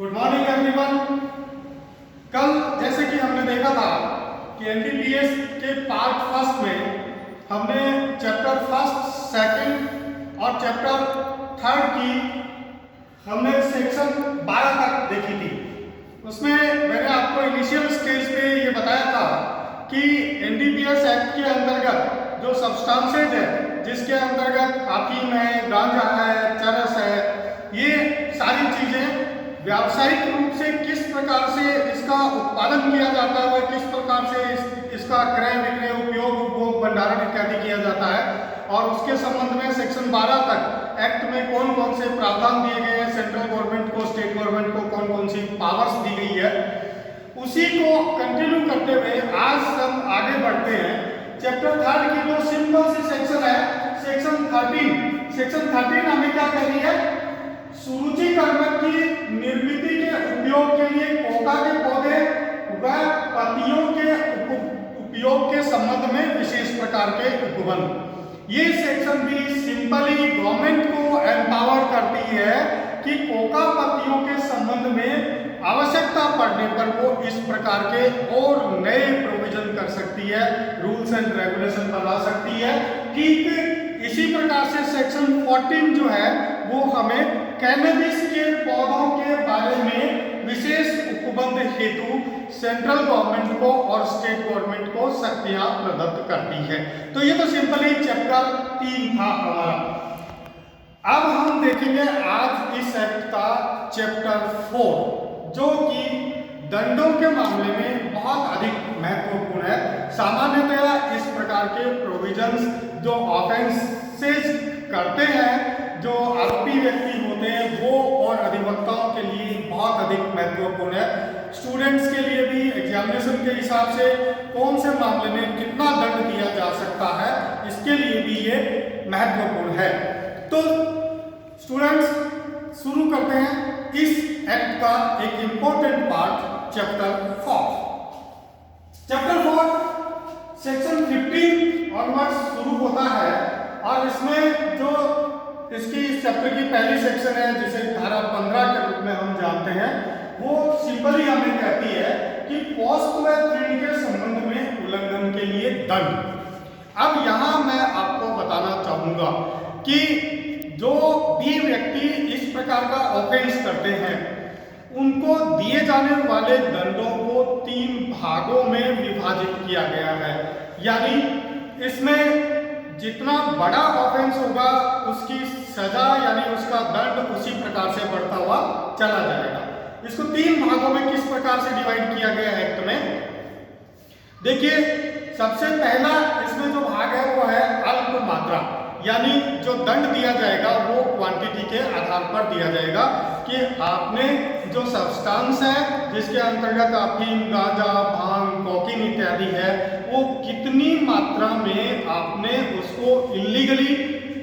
Good morning everyone. कल जैसे कि हमने देखा था कि एनडीपीएस के पार्ट फर्स्ट में हमने चैप्टर फर्स्ट, सेकंड और चैप्टर थर्ड की हमने सेक्शन 12 तक देखी थी। उसमें मैंने आपको इनिशियल स्टेज पे ये बताया था कि एनडीपीएस एक्ट के अंतर्गत जो सब्सटेंसेज है, जिसके अंतर्गत अफीम है, गांजा है, चरस है, ये सारी चीजें व्यावसायिक रूप से किस प्रकार से इसका उत्पादन किया जाता है, किस प्रकार से इसका क्रय विक्रय, उपयोग, उपभोग, भंडारण इत्यादि किया जाता है, और उसके संबंध में सेक्शन 12 तक एक्ट में कौन कौन से प्रावधान दिए गए हैं, सेंट्रल गवर्नमेंट को, स्टेट गवर्नमेंट को कौन कौन सी पावर्स दी गई है, उसी को कंटिन्यू करते हुए आज हम आगे बढ़ते हैं। चैप्टर थर्ड की जो सिंपल सी सेक्शन है, सेक्शन 13 हमें क्या कह रही है? सुरुचि कर्मक की निर्मित के उपयोग के लिए कोका के पौधे व पत्तियों के उपयोग के संबंध में विशेष प्रकार के उपबंध। ये सेक्शन भी सिंपली गवर्नमेंट को एम्पावर करती है कि कोका पत्तियों के संबंध में आवश्यकता पड़ने पर वो इस प्रकार के और नए प्रोविजन कर सकती है, रूल्स एंड रेगुलेशन बना सकती है। ठीक इसी प्रकार से सेक्शन 14 जो है वो हमें कैनबिस के पौधों के बारे में विशेष उपबंध हेतु सेंट्रल गवर्नमेंट को और स्टेट गवर्नमेंट को शक्तियां प्रदत्त करती है। तो ये तो सिंपली चैप्टर 3 था हमारा। अब हम देखेंगे आज इस एक्ट का चैप्टर 4, जो कि दंडों के मामले में बहुत अधिक महत्वपूर्ण है। सामान्यतः इस प्रकार के प्रोविजंस जो ऑफेंसेस करते हैं, जो आरोपी व्यक्ति होते हैं, वो और अधिवक्ताओं के लिए बहुत अधिक महत्वपूर्ण है। स्टूडेंट्स के लिए भी एग्जामिनेशन के हिसाब से कौन से मामले में कितना दंड दिया जा सकता है, इसके लिए भी ये महत्वपूर्ण है। तो स्टूडेंट्स शुरू करते हैं इस एक्ट का एक important part, chapter 4। Chapter 4 section 15 onwards शुरू होता है, और इसमें जो इसकी इस चैप्टर की पहली सेक्शन है, जिसे धारा 15 के रूप में हम जानते हैं, वो सिंपली हमें कहती है कि पोस्को एक्ट 3 के संबंध में उल्लंघन के लिए दंड। अब यहां मैं आपको बताना चाहूंगा कि जो भी व्यक्ति इस प्रकार का ऑफेंस करते हैं, उनको दिए जाने वाले दंडों को 3 भागों में विभाजित किया गया है। यानी इसमें जितना बड़ा ऑफेंस होगा उसकी सजा यानी उसका दंड उसी प्रकार से बढ़ता हुआ चला जाएगा। इसको 3 भागों में किस प्रकार से डिवाइड किया गया है एक्ट में? देखिए, सबसे पहला इसमें जो भाग है वो है अल्प मात्रा, यानी जो दंड दिया जाएगा वो क्वांटिटी के आधार पर दिया जाएगा कि आपने जो सब्सटेंस है, जिसके अंतर्गत अफीम, गांजा, भांग, कोकीन इत्यादि है, वो कितनी मात्रा में आपने उसको इलीगली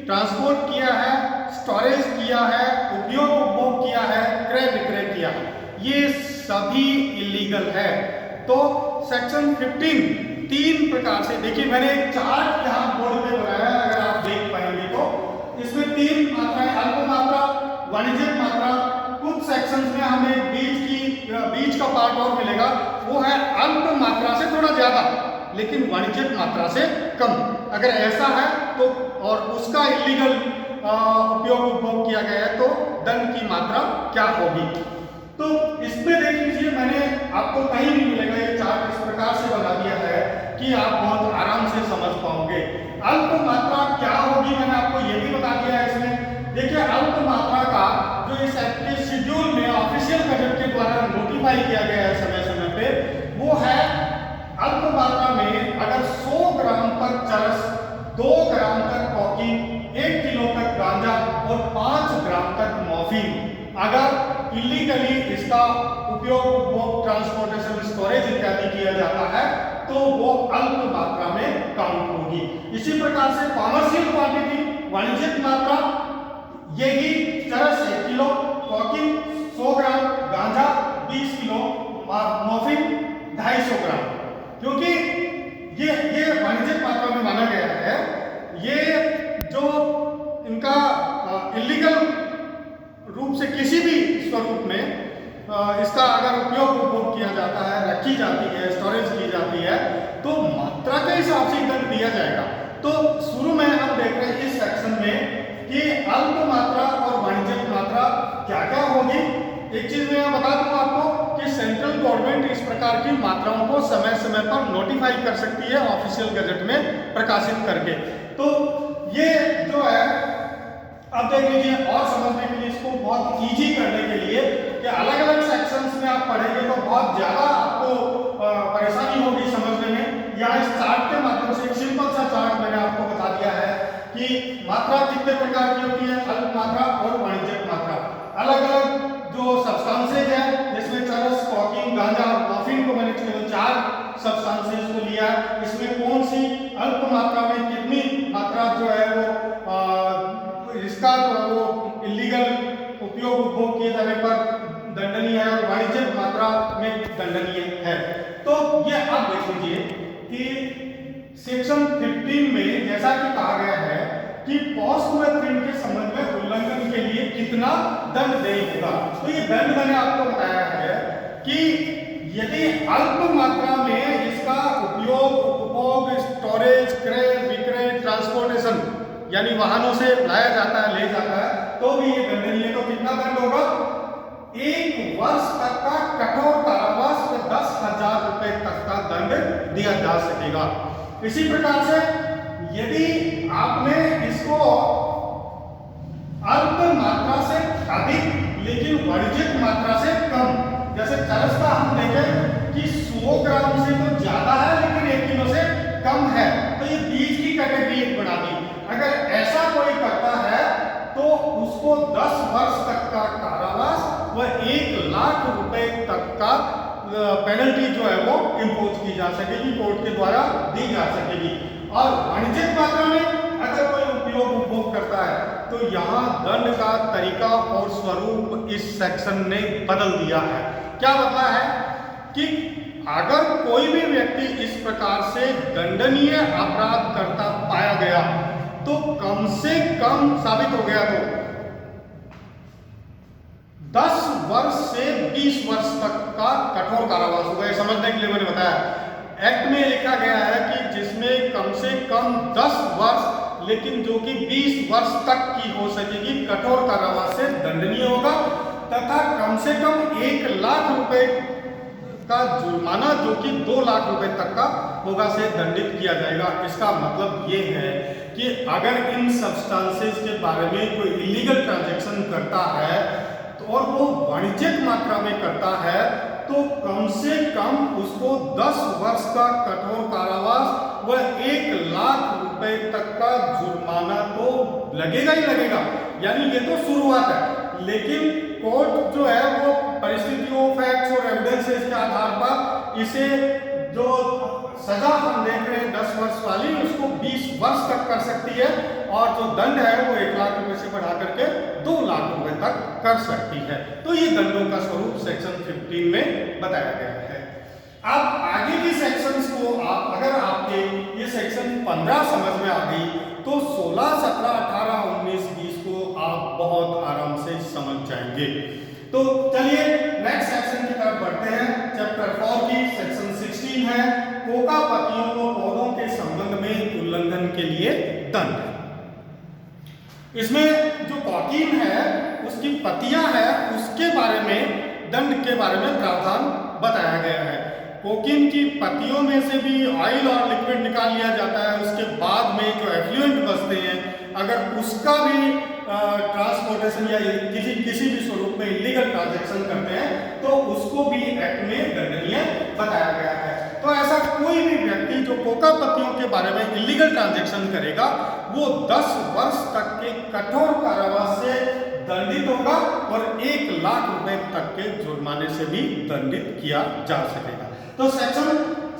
ट्रांसपोर्ट किया है, स्टोरेज किया है, उपयोग उपभोग किया है, क्रय विक्रय किया है, ये सभी इलीगल है। तो सेक्शन 15 3 प्रकार से, देखिए मैंने एक चार्ट यहाँ बोर्ड पे बनाया है, अगर आप देख पाएंगे तो इसमें 3 मात्राएं, अल्प मात्रा, वाणिज्यिक मात्रा, कुछ सेक्शंस में हमें बीच का पार्ट और मिलेगा, वो है अल्प मात्रा से थोड़ा ज्यादा लेकिन वाणिज्यिक मात्रा से कम। अगर ऐसा है तो और उसका इलीगल उपयोग उपभोग किया गया है तो दंड की मात्रा क्या होगी। तो इसमें देख लीजिए, मैंने आपको कहीं भी मिलेगा ये चार्ट इस प्रकार से बना दिया है कि आप बहुत आराम से समझ पाओगे। अल्प मात्रा क्या होगी मैंने आपको ये भी बता दिया है इसमें। देखिए, अल्प मात्रा का जो इस एक्ट के शेड्यूल में ऑफिशियल गजट के द्वारा नोटिफाई किया गया है समय समय पे, वो है अल्प मात्रा में अगर 100 ग्राम तक चरस, 2 ग्राम तक कोकीन, 1 किलो तक गांजा और 5 ग्राम तक मॉर्फिन अगर इलीगली इसका उपयोग, उपभोग, ट्रांसपोर्टेशन, स्टोरेज इत्यादि किया जाता है तो वो अल्प मात्रा में काउंट होगी। इसी प्रकार से कॉमर्शियल क्वांटिटी, वाणिज्यिक मात्रा, यही चरस 1 किलो, कोकीन 100 ग्राम, गांजा 20 किलो, मॉर्फिन 250 ग्राम, क्योंकि ये वाणिज्यिक मात्रा में माना गया है। ये जो इनका इलीगल रूप से किसी भी स्वरूप में इसका अगर उपभोग किया जाता है, रखी जाती है, स्टोरेज की जाती है, तो मात्रा के हिसाब से दंड दिया जाएगा। तो शुरू में हम देख रहे हैं इस सेक्शन में कि अल्प मात्रा और वाणिज्यिक मात्रा क्या क्या होगी। एक चीज मैं बता दूं आपको कि सेंट्रल गवर्नमेंट इस प्रकार की मात्राओं को समय समय पर नोटिफाई कर सकती है ऑफिशियल गजट में प्रकाशित करके। तो ये जो है अब देख लीजिए, और समझने के लिए इसको बहुत इजी करने के लिए कि अलग अलग सेक्शंस में आप पढ़ेंगे तो बहुत ज्यादा आपको परेशानी होगी समझने में। यहाँ इस चार्ट के माध्यम से एक सिंपल सा चार्ट मैंने आपको बता दिया है कि मात्रा कितने प्रकार की होती है, अल्प मात्रा और वाणिज्यिक मात्रा। अलग अलग जो सब्सटेंसेज है जिसमें चरस, कॉकिंग, गांजा और मॉर्फिन को मैंने केवल 4 सब्सटेंसेज को लिया। इसमें कौन सी अल्प मात्रा में कितनी मात्रा जो है वो इसका वो इलीगल उपभोग किए जाने पर दंडनीय है और वाणिज्यिक मात्रा में दंडनीय है। तो ये आप देख लीजिए कि सेक्शन 15 में जैसा कि कहा गया है कि पॉस्ट हुए प्रिंट के संबंध में उल्लंघन के लिए कितना दंड देय होगा। तो ये दंड मैंने आपको बताया है कि यदि अल्प मात्रा में इसका उपयोग, उपभोग, स्टोरेज, क्रय, विक्रय, ट्रांसपोर्टेशन यानी वाहनों से लाया जाता है, ले जाता है, तो भी ये दंडनीय। तो कितना दंड होगा? 1 वर्ष तक का कठोर कारावास और 10,000 रुपए तक का दंड दिया जा सकेगा। इसी प्रकार से यदि आपने इसको अल्प मात्रा से अधिक लेकिन वाणिज्यिक मात्रा से कम, जैसे चरस का हम देखें कि 100 ग्राम से तो ज्यादा है लेकिन 1 किलो से कम है, तो ये बीच की कैटेगरी एक बना दी। अगर ऐसा कोई करता है तो उसको 10 वर्ष तक का कारावास व 1 लाख रुपए तक का पेनल्टी जो है वो इम्पोज की जा सकेगी, कोर्ट के द्वारा दी जा सकेगी। और वाणिज्यिक मात्रा में अगर कोई उपभोग करता है तो यहाँ दंड का तरीका और स्वरूप इस सेक्शन ने बदल दिया है। क्या बदला है कि अगर कोई भी व्यक्ति इस प्रकार से दंडनीय अपराध करता पाया गया तो कम से कम साबित हो गया तो 10 वर्ष से 20 वर्ष तक का कठोर कारावास होगा। समझने के लिए मैंने बताया एक्ट में लिखा गया है कि जिसमें कम से कम 10 वर्ष लेकिन जो कि 20 वर्ष तक की हो सकेगी कठोर कारावास से दंडनीय होगा, तथा कम से कम 1 लाख रुपए का जुर्माना जो कि 2 लाख रुपए तक का होगा से दंडित किया जाएगा। इसका मतलब ये है कि अगर इन सब्सटेंसेस के बारे में कोई इलीगल ट्रांजैक्शन करता है तो और वो वाणिज्यिक मात्रा में करता है तो कम से कम उसको 10 वर्ष का कठोर कारावास व 1 लाख रुपए तक का जुर्माना तो लगेगा ही लगेगा। यानी ये तो शुरुआत है, लेकिन कोर्ट जो है वो परिस्थितियों, फैक्ट्स और एविडेंसेस के आधार पर इसे जो सजा हम देख रहे हैं 10 वर्ष वाली उसको 20 वर्ष तक कर सकती है और जो दंड है वो 1 लाख रुपए से बढ़ा करके 2 लाख रुपए तक कर सकती है। तो ये दंडों का स्वरूप सेक्शन 15 में बताया गया है। अब आगे की सेक्शंस को आप अगर आपके ये सेक्शन 15 समझ में आ गई तो 16, 17, 18, 19, 20 को आप बहुत आराम से समझ जाएंगे। तो चलिए नेक्स्ट सेक्शन की तरफ बढ़ते हैं। चैप्टर 4 की सेक्शन 16 है कोका पत्तियों व पौधों के संबंध में उल्लंघन के लिए दंड। इसमें जो कॉकीन है उसकी पत्तियां है उसके बारे में दंड के बारे में प्रावधान बताया गया है। कोकीन की पत्तियों में से भी ऑयल और लिक्विड निकाल लिया जाता है, उसके बाद में जो एफ्लुएंट बचते हैं अगर उसका भी ट्रांसपोर्टेशन या किसी भी स्वरूप में इलीगल ट्रांजैक्शन करते हैं तो उसको भी एक्ट में दंडनीय बताया गया है। तो ऐसा कोई भी व्यक्ति जो कोका पत्तियों के बारे में इलीगल ट्रांजैक्शन करेगा वो 10 वर्ष तक के कठोर कारावास से दंडित होगा और 1 लाख रुपए तक के जुर्माने से भी दंडित किया जा सकेगा। तो सेक्शन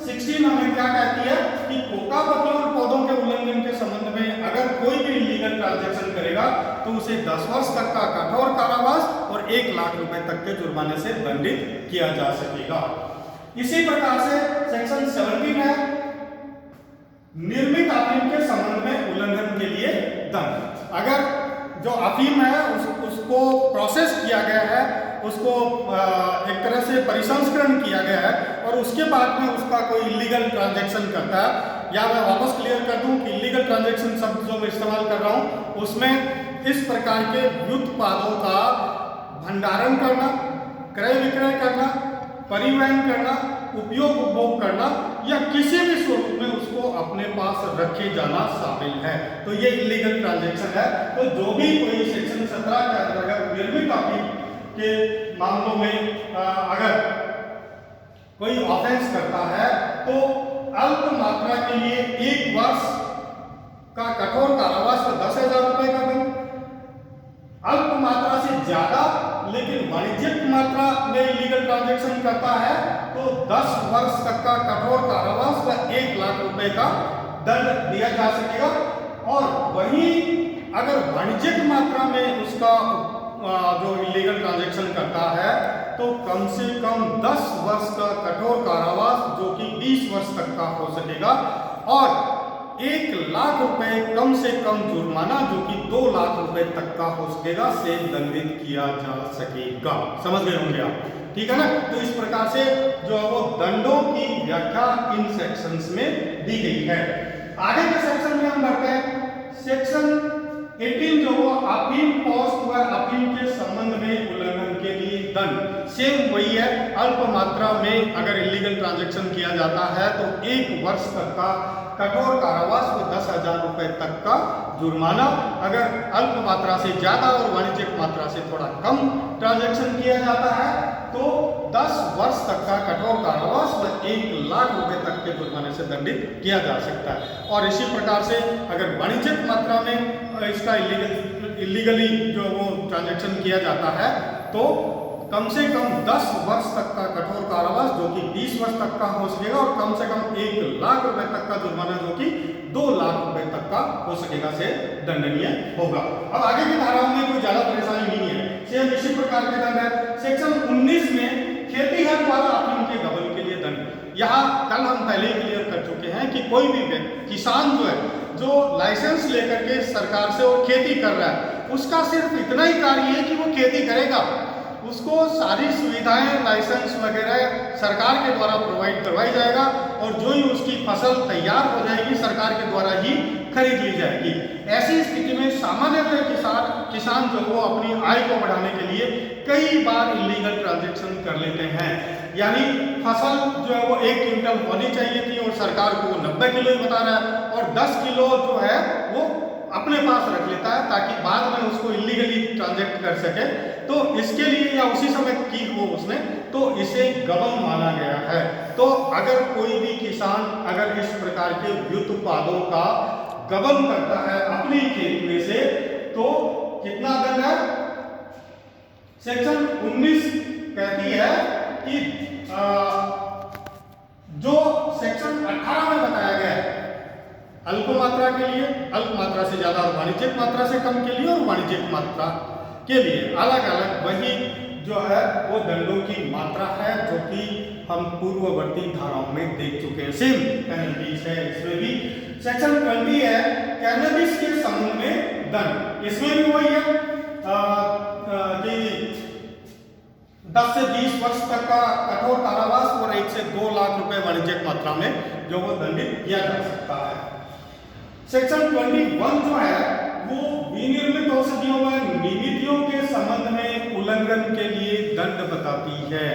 16 हमें क्या कहती है कि कोका पत्तियों और पौधों के उल्लंघन के संबंध में अगर कोई भी इलीगल ट्रांजैक्शन करेगा तो उसे 10 वर्ष तक का कठोर कारावास और 1 लाख रुपए तक के जुर्माने से दंडित किया जा सकेगा। इसी प्रकार से सेक्शन 17 है निर्मित अफीम के संबंध में उल्लंघन के लिए दंड। अगर जो अफीम है उसको प्रोसेस किया गया है उसको एक तरह से परिसंस्करण किया गया है और उसके बाद में उसका कोई इलीगल ट्रांजैक्शन करता है, या मैं वापस क्लियर कर दूं कि इलीगल ट्रांजैक्शन शब्द जो मैं इस्तेमाल कर रहा हूं उसमें इस प्रकार के व्युत्पादों का भंडारण करना, क्रय विक्रय करना, परिवहन करना, उपयोग उपभोग करना या किसी भी स्वरूप में उसको अपने पास रखे जाना शामिल है। तो ये इलीगल ट्रांजैक्शन है। तो जो भी कोई सेक्शन 17 के अंतर्गत निर्मित टॉपिक के मामलों में अगर कोई ऑफेंस करता है तो अल्प मात्रा के लिए 1 वर्ष का कठोर कारावास और 10,000 रुपए का दंड, अल्प मात्रा से ज्यादा लेकिन वाणिज्यिक मात्रा में इलीगल ट्रांजैक्शन करता है तो 10 वर्ष तक का कठोर कारावास व 1 लाख रुपए का दंड दिया जा सकेगा। और वहीं अगर वाणिज्यिक मात्रा में उसका जो इलीगल ट्रांजैक्शन करता है तो कम से कम 10 वर्ष का कठोर कारावास जो कि 20 वर्ष तक का हो सकेगा और 1 लाख रुपए कम से कम जुर्माना जो कि 2 लाख रुपए तक का हो सकेगा से दंडित किया जा सकेगा। समझ गए होंगे आप, ठीक है ना। तो इस प्रकार से जो है वो दंडों की व्याख्या इन सेक्शंस में दी गई है। आगे के सेक्शन में हम बढ़ते हैं। सेक्शन 18 जो वो अफीम पोस्ट व अफीम के संबंध में उल्लंघन के लिए दंड सेम वही है। अल्प मात्रा में अगर इलीगल ट्रांजैक्शन किया जाता है तो 1 वर्ष तक का कठोर कारावास व 10,000 रुपए तक का जुर्माना। अगर अल्प मात्रा से ज्यादा और वाणिज्यिक मात्रा से थोड़ा कम ट्रांजैक्शन किया जाता है तो 10 वर्ष तक का कठोर कारावास व 1 लाख रुपए तक के जुर्माने से दंडित किया जा सकता है। और इसी प्रकार से अगर वाणिज्यिक मात्रा में इसका इलीगली जो वो ट्रांजैक्शन किया जाता है तो कम से कम 10 वर्ष तक का कठोर कारावास जो कि 20 वर्ष तक का हो सकेगा और कम से कम 1 लाख रुपए तक का जुर्माना जो कि 2 लाख रुपए तक का हो सकेगा से दंडनीय होगा। अब आगे की धाराओं में कोई ज्यादा परेशानी नहीं है, सेम इसी प्रकार के दंड है। सेक्शन 19 में खेतीहर द्वारा अफीम के गबन के लिए दंड। यहाँ कल हम पहले ही क्लियर कर चुके हैं कि कोई भी किसान जो है जो लाइसेंस लेकर के सरकार से वो खेती कर रहा है उसका सिर्फ इतना ही कार्य है कि वो खेती करेगा, उसको सारी सुविधाएं लाइसेंस वगैरह सरकार के द्वारा प्रोवाइड करवाई जाएगा और जो ही उसकी फसल तैयार हो जाएगी सरकार के द्वारा ही खरीद ली जाएगी। ऐसी स्थिति में सामान्यतः किसान जो वो अपनी आय को बढ़ाने के लिए कई बार इलीगल ट्रांजैक्शन कर लेते हैं। यानी फसल जो है वो 1 क्विंटल होनी चाहिए थी और सरकार को 90 किलो ही बता रहा है और 10 किलो जो है वो अपने पास रख लेता है ताकि बाद में उसको इलीगली ट्रांजैक्ट कर सके। तो इसके लिए या उसी समय की हो उसने तो इसे गबन माना गया है। तो अगर कोई भी किसान अगर इस प्रकार के व्युत्पादों का गबन करता है अपनी खेत में से तो कितना दंड है? सेक्शन 19 कहती है कि जो सेक्शन 18 में बताया गया है अल्प मात्रा के लिए, अल्प मात्रा से ज्यादा और वाणिज्यिक मात्रा से कम के लिए और वाणिज्यिक मात्रा के लिए अलग अलग वही जो है वो दंडों की मात्रा है जो कि हम पूर्ववर्ती धाराओं में देख चुके हैं। सेम पेनल्टीज है इसमें भी। सेक्शन 20 है कैनबिस के संबंध में दंड। इसमें भी वही है कि 10 से 20 वर्ष तक का कठोर कारावास और 1 से 2 लाख रुपए वाणिज्यिक मात्रा में जो वो दंडित किया जा सकता है। सेक्शन 21 जो है वो विनिर्मित औषधियों व निविधियों के संबंध में उल्लंघन के लिए दंड बताती है।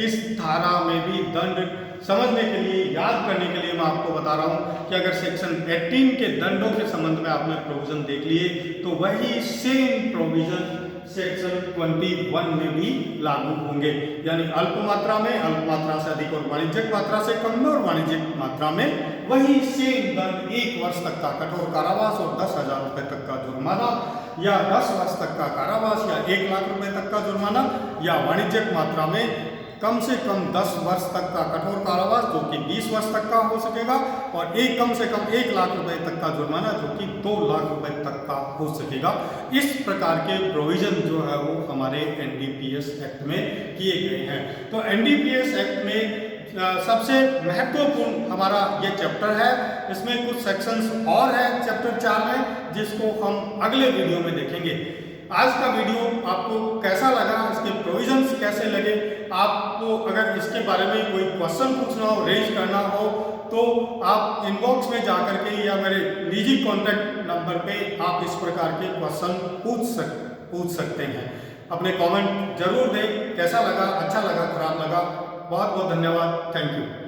इस धारा में भी दंड समझने के लिए, याद करने के लिए मैं आपको बता रहा हूं कि अगर सेक्शन 18 के दंडों के संबंध में आपने प्रोविजन देख लिए तो वही सेम प्रोविजन सेक्शन 21 में भी लागू होंगे। यानी अल्प मात्रा में, अल्प मात्रा से अधिक और वाणिज्यिक मात्रा से कम में और वाणिज्यिक मात्रा में वही सेम दंड 1 वर्ष तक का कठोर कारावास और 10,000 रुपए तक का जुर्माना या 10 वर्ष तक का कारावास या 1 लाख रुपए तक का जुर्माना या वाणिज्यिक मात्रा में कम से कम 10 वर्ष तक का कठोर कारावास जो कि 20 वर्ष तक का हो सकेगा और कम से कम 1 लाख रुपए तक का जुर्माना जो कि 2 लाख रुपए तक का हो सकेगा। इस प्रकार के प्रोविजन जो है वो हमारे एनडीपीएस एक्ट में किए गए हैं। तो एनडीपीएस एक्ट में सबसे महत्वपूर्ण हमारा ये चैप्टर है। इसमें कुछ सेक्शंस और है चैप्टर 4 में जिसको हम अगले वीडियो में देखेंगे। आज का वीडियो आपको कैसा लगा, इसके प्रोविजंस कैसे लगे, आपको अगर इसके बारे में कोई क्वेश्चन पूछना हो, रेज करना हो, तो आप इनबॉक्स में जाकर के या मेरे निजी कॉन्टैक्ट नंबर पे आप इस प्रकार के क्वेश्चन पूछ सकते हैं। अपने कमेंट जरूर दें, कैसा लगा, अच्छा लगा, खराब लगा। बहुत बहुत धन्यवाद, थैंक यू।